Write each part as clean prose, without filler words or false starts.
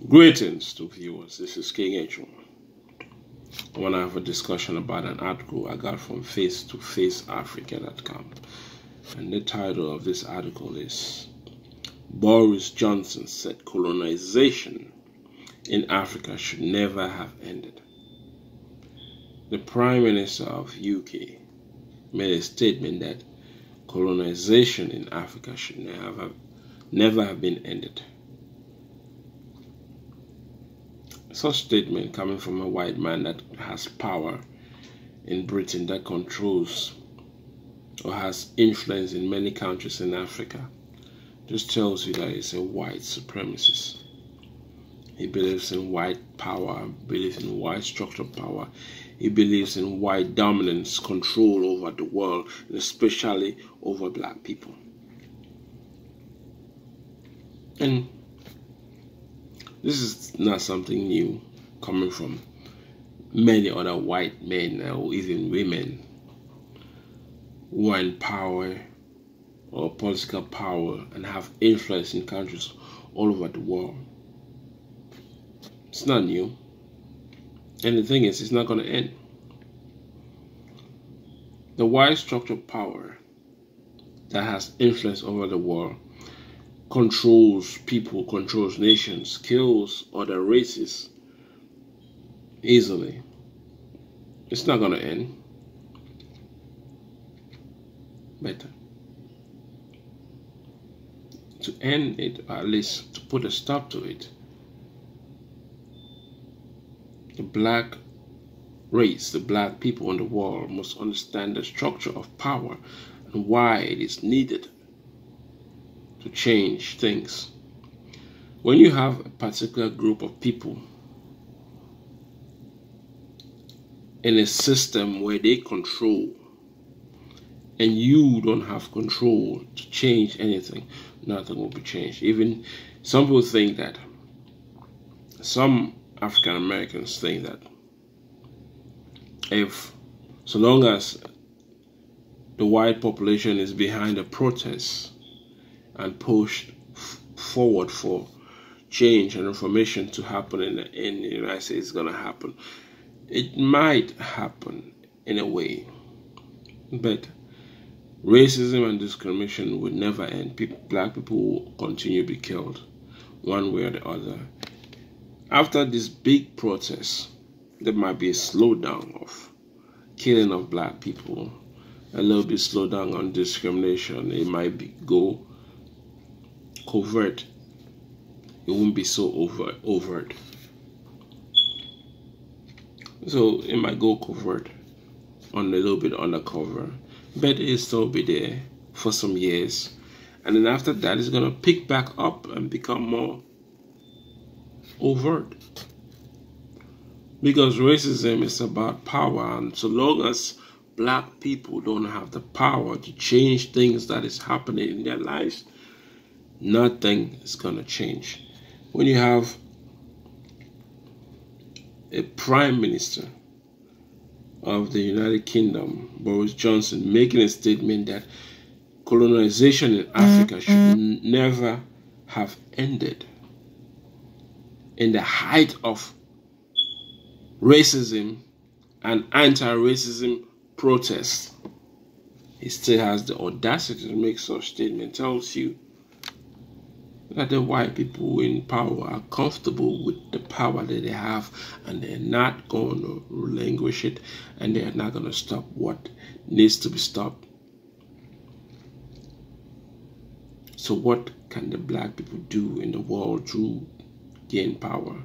Greetings to viewers, this is King H. I want to have a discussion about an article I got from face2faceafrica.com, and the title of this article is Boris Johnson said colonization in Africa should never have ended. The Prime Minister of UK made a statement that colonization in Africa should never have been ended. Such statement coming from a white man that has power in Britain, that controls or has influence in many countries in Africa, just tells you that he's a white supremacist. He believes in white power, believes in white structural power. He believes in white dominance, control over the world, and especially over black people. And this is not something new coming from many other white men or even women who are in power or political power and have influence in countries all over the world. It's not new. And the thing is, it's not going to end. The white structural power that has influence over the world controls people, controls nations, kills other races easily. It's not going to end. But to end it, or at least to put a stop to it, the black race, the black people in the world must understand the structure of power and why it is needed to change things. When you have a particular group of people in a system where they control and you don't have control to change anything, nothing will be changed. Even some people think that, some African Americans think that so long as the white population is behind the protests and pushed forward for change and reformation to happen in the United States, is going to happen. It might happen in a way, but racism and discrimination would never end. Black people will continue to be killed one way or the other. After this big protest, there might be a slowdown of killing of black people, a little bit slowdown on discrimination. It might go covert. It won't be so overt. So it might go covert, on a little bit undercover, but it'll still be there for some years. And then after that, it's going to pick back up and become more overt. Because racism is about power, and so long as black people don't have the power to change things that is happening in their lives, nothing is going to change. When you have a Prime Minister of the United Kingdom, Boris Johnson, making a statement that colonization in Africa should never have ended, in the height of racism and anti-racism protests, he still has the audacity to make such statement. Tells you that the white people in power are comfortable with the power that they have, and they're not going to relinquish it, and they're not going to stop what needs to be stopped. So what can the black people do in the world to gain power?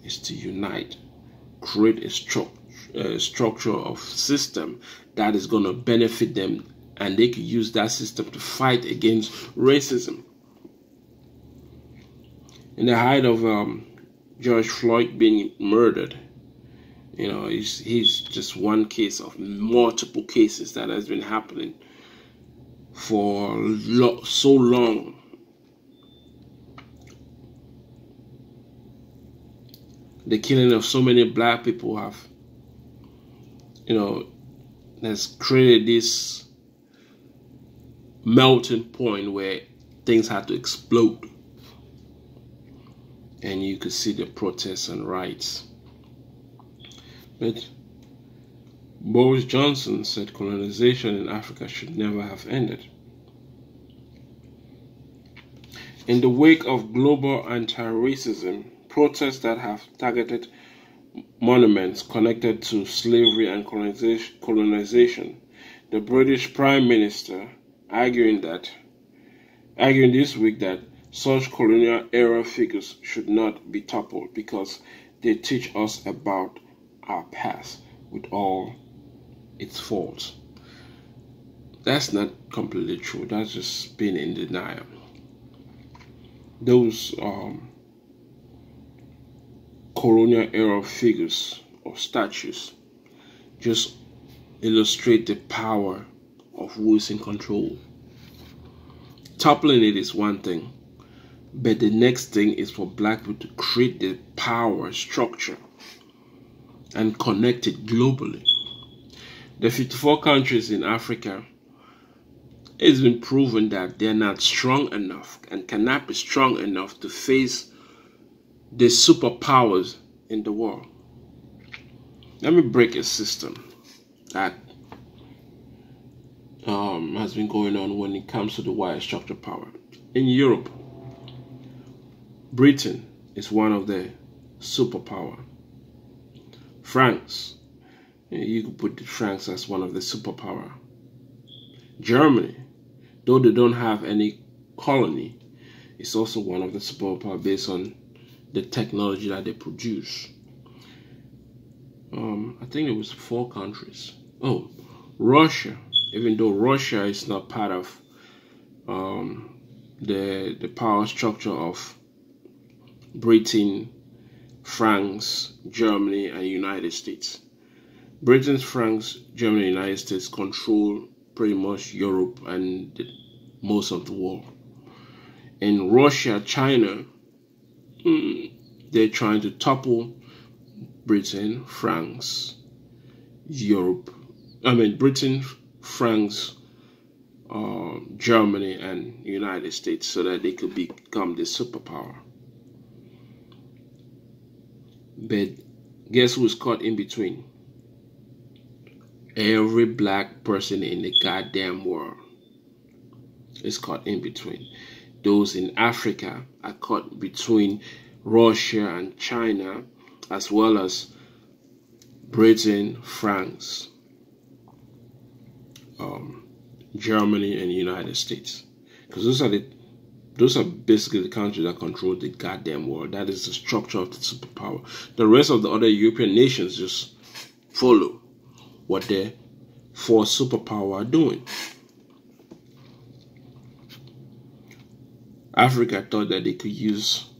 Is to unite, create a structure of system that is going to benefit them, and they could use that system to fight against racism. In the height of George Floyd being murdered, he's just one case of multiple cases that has been happening for so long. The killing of so many black people has created this melting point where things had to explode. and you could see the protests and riots. But Boris Johnson said colonization in Africa should never have ended. In the wake of global anti-racism, protests that have targeted monuments connected to slavery and colonization, the British Prime Minister arguing this week that such colonial era figures should not be toppled because they teach us about our past with all its faults. That's not completely true. That's just being in denial. Those colonial era figures or statues just illustrate the power of who is in control. Toppling it is one thing, but the next thing is for black people to create the power structure and connect it globally. The 54 countries in Africa, it's been proven that they're not strong enough and cannot be strong enough to face the superpowers in the world. Let me break a system that has been going on when it comes to the wire structure power. In Europe, Britain is one of the superpower. France, you could put France as one of the superpower. Germany, though they don't have any colony, is also one of the superpower based on the technology that they produce. I think it was 4 countries. Oh, Russia, even though Russia is not part of the power structure of Britain, France, Germany, and United States. Britain, France, Germany, and United States control pretty much Europe and most of the world. In Russia, China, they're trying to topple Britain, France, Britain, France, Germany, and United States so that they could become the superpower. But guess who's caught in between? Every black person in the goddamn world is caught in between. Those in Africa are caught between Russia and China, as well as Britain, France, Germany, and United States. Because those are basically the countries that control the goddamn world. That is the structure of the superpower. The rest of the other European nations just follow what their 4 superpower are doing. Africa thought that they could use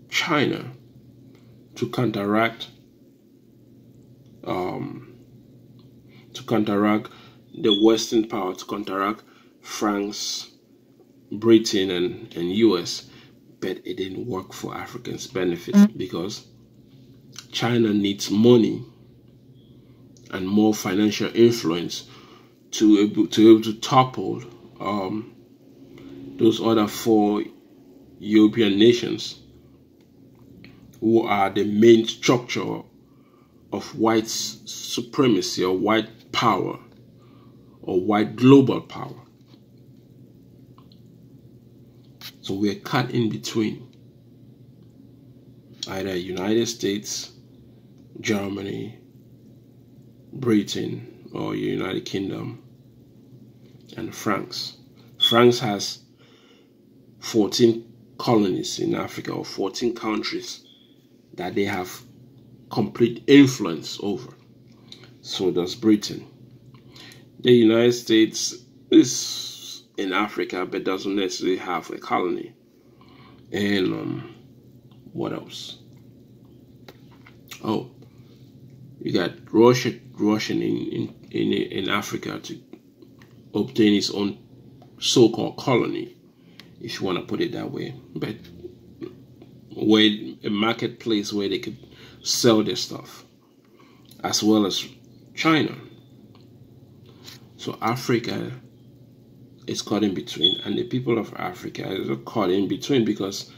China to counteract the Western power, to counteract France, Britain, and US, but it didn't work for Africans' benefit because China needs money and more financial influence to able to topple those other 4 European nations who are the main structure of white supremacy or white power or white global power. So we're cut in between either United States, Germany, Britain, or United Kingdom, and France. France has 14 colonies in Africa, or 14 countries that they have complete influence over. So does Britain. The United States is in Africa, but doesn't necessarily have a colony. And what else? Oh, you got Russian in Africa to obtain its own so-called colony, if you want to put it that way. But where a marketplace where they could sell their stuff, as well as China. So Africa is caught in between, and the people of Africa are caught in between because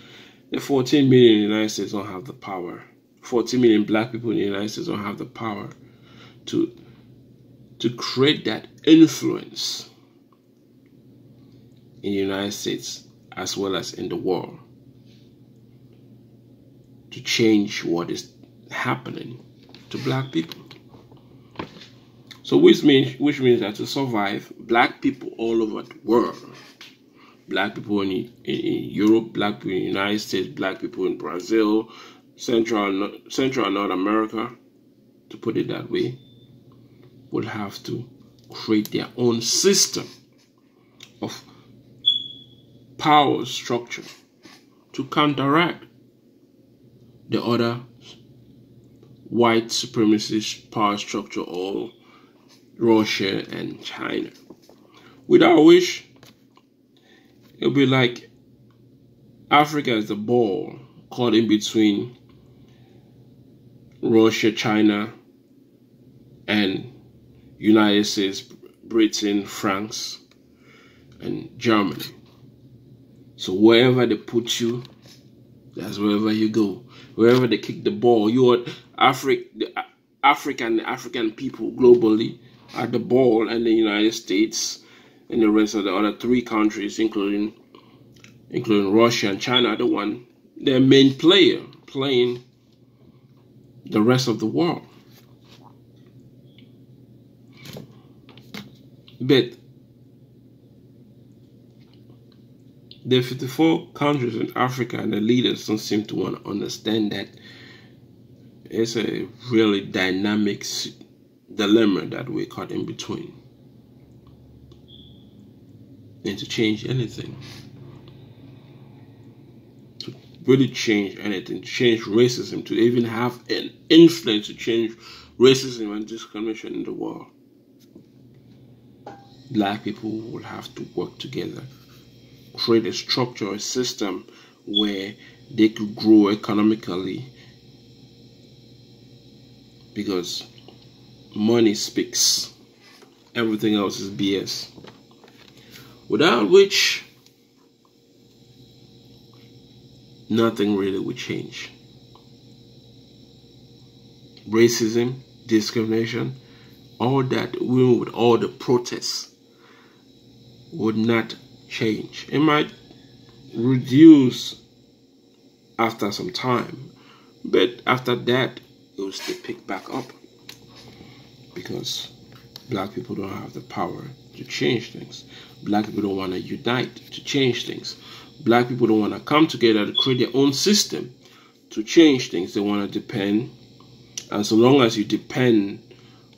The 14 million in the United States don't have the power. 14 million black people in the United States don't have the power to create that influence in the United States as well as in the world, to change what is happening to black people. So which means that to survive, black people all over the world, black people in Europe, black people in the United States, black people in Brazil, Central and North America, to put it that way, will have to create their own system of power structure to counteract the other white supremacist power structure, or Russia and China. Without which, it'll be like Africa is the ball caught in between Russia, China, and United States, Britain, France, and Germany. So wherever they put you, that's wherever you go. Wherever they kick the ball, you are the African people globally are the ball, and the United States and the rest of the other three countries, including Russia and China, are their main player playing the rest of the world. But the 54 countries in Africa and the leaders don't seem to want to understand that it's a really dynamic dilemma that we're caught in between. And to change anything, to really change anything, to change racism, to even have an influence to change racism and discrimination in the world, black people will have to work together, create a structure, a system where they could grow economically, because money speaks. Everything else is BS. Without which, nothing really would change. Racism, discrimination, all that, even with all the protests, would not change. It might reduce after some time, but after that, it will still pick back up, because black people don't have the power to change things. Black people don't want to unite to change things. Black people don't want to come together to create their own system to change things. They want to depend, and so long as you depend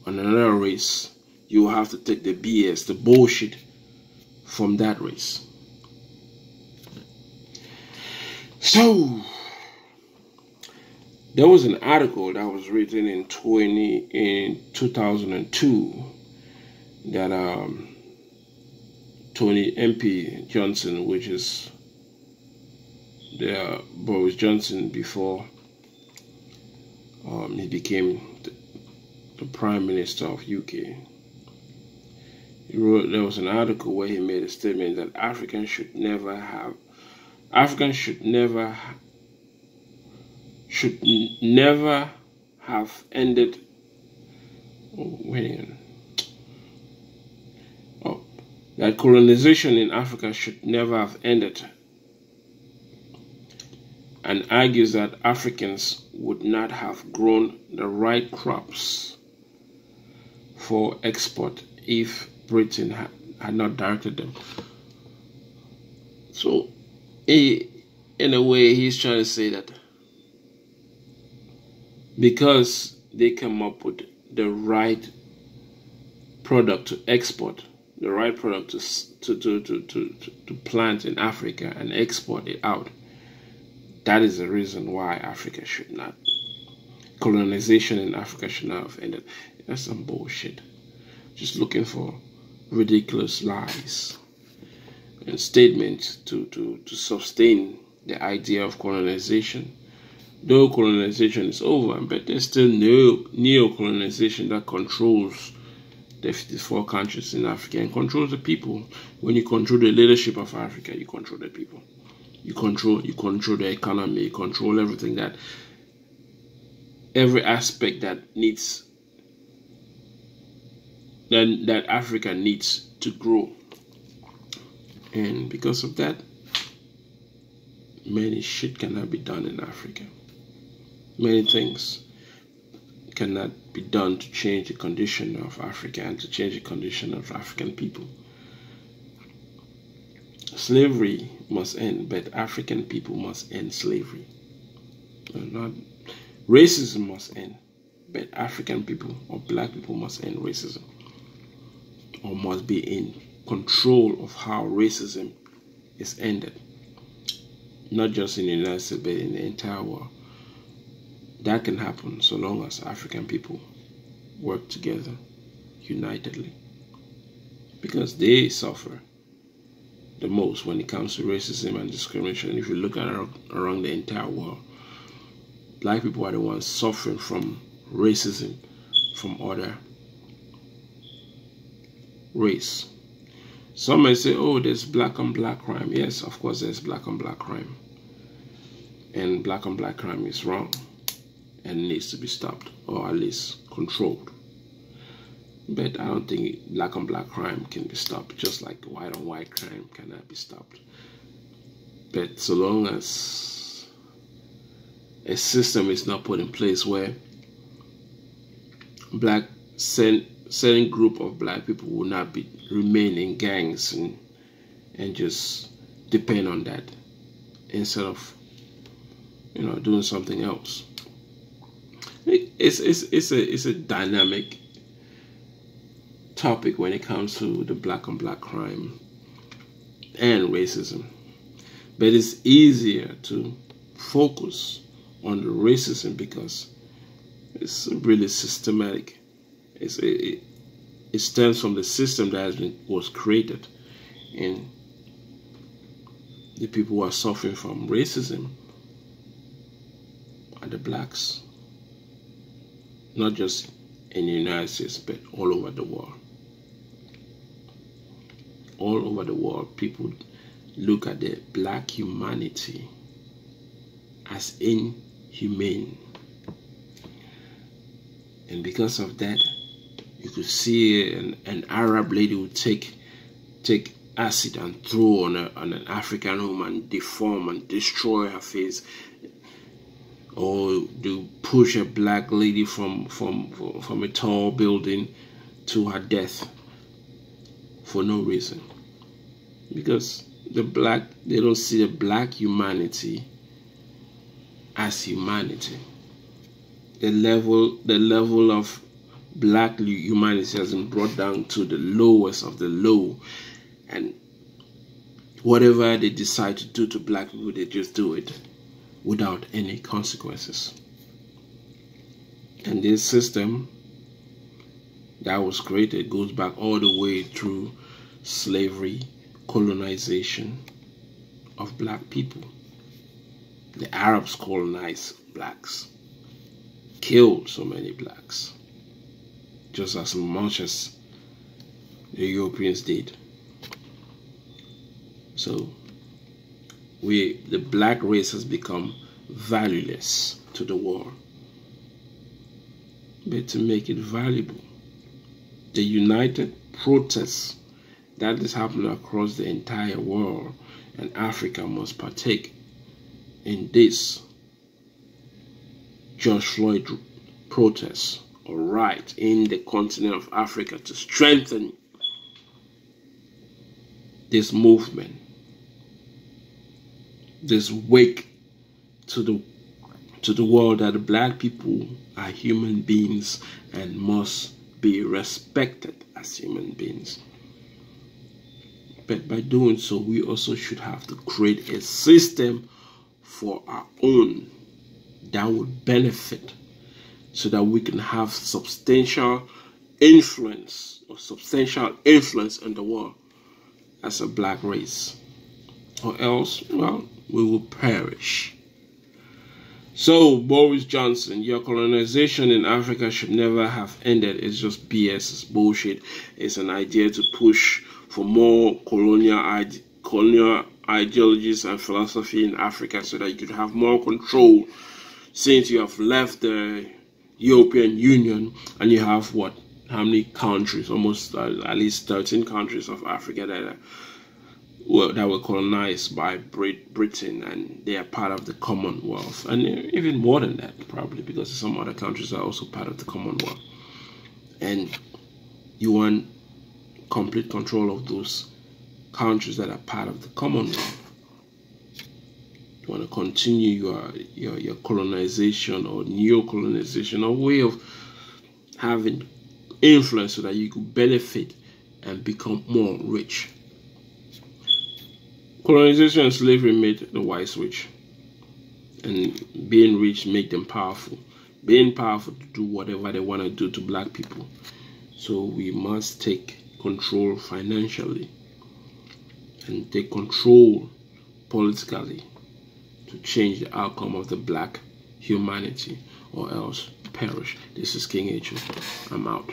on another race, you will have to take the BS, the bullshit, from that race. So there was an article that was written in 2002 that Tony MP Johnson, which is the Boris Johnson before he became the Prime Minister of UK. There was an article where he made a statement that Africans should never have ended. That colonization in Africa should never have ended, and argues that Africans would not have grown the right crops for export if Britain had not directed them. So, in a way, he's trying to say that because they come up with the right product to export, the right product to plant in Africa and export it out, that is the reason why Africa should not, colonization in Africa should not have ended. That's some bullshit. Just looking for ridiculous lies and statements to sustain the idea of colonization. Though colonization is over, but there's still neo-colonization that controls the 54 countries in Africa and controls the people. When you control the leadership of Africa, you control the people. You control the economy, you control everything, that every aspect that needs that Africa needs to grow. And because of that, many shit cannot be done in Africa. Many things cannot be done to change the condition of Africa and to change the condition of African people. Slavery must end, but African people must end slavery. Not racism must end, but African people or black people must end racism, or must be in control of how racism is ended. Not just in the United States, but in the entire world. That can happen so long as African people work together, unitedly, because they suffer the most when it comes to racism and discrimination. If you look at around the entire world, black people are the ones suffering from racism from other race. Some may say, oh, there's black on black crime. Yes, of course there's black on black crime. And black on black crime is wrong and needs to be stopped, or at least controlled. But I don't think black on black crime can be stopped, just like white on white crime cannot be stopped. But so long as a system is not put in place where certain group of black people will not remain in gangs and just depend on that instead of doing something else. It's a dynamic topic when it comes to the black on black crime and racism, but it's easier to focus on the racism because it's really systematic. It stems from the system that was created, and the people who are suffering from racism are the blacks, not just in the United States, but all over the world. All over the world, people look at the black humanity as inhumane. And because of that, you could see an Arab lady would take acid and throw on an African woman, deform and destroy her face, or do push a black lady from a tall building to her death for no reason, because they don't see the black humanity as humanity. The level of black humanity has been brought down to the lowest of the low, and whatever they decide to do to black people, they just do it without any consequences. And this system that was created goes back all the way through slavery, colonization of black people. The Arabs colonized blacks, killed so many blacks, just as much as the Europeans did. So the black race has become valueless to the world. But to make it valuable, the united protest that is happening across the entire world, and Africa must partake in this George Floyd protest or right in the continent of Africa to strengthen this movement, this wake to the world that the black people are human beings and must be respected as human beings. But by doing so, we also should have to create a system for our own that would benefit, so that we can have substantial influence in the world as a black race. Or else, well, we will perish. So, Boris Johnson, your colonization in Africa should never have ended. It's just BS, it's bullshit. It's an idea to push for more colonial ideologies and philosophy in Africa so that you could have more control, since you have left the European Union and you have what? How many countries? Almost at least 13 countries of Africa that were colonized by Britain, and they are part of the Commonwealth, and even more than that probably, because some other countries are also part of the Commonwealth. And you want complete control of those countries that are part of the Commonwealth. You want to continue your colonization or neo-colonization, or way of having influence so that you could benefit and become more rich. Colonization and slavery made the whites rich, and being rich made them powerful. Being powerful to do whatever they want to do to black people. So we must take control financially and take control politically to change the outcome of the black humanity, or else perish. This is King H. I'm out.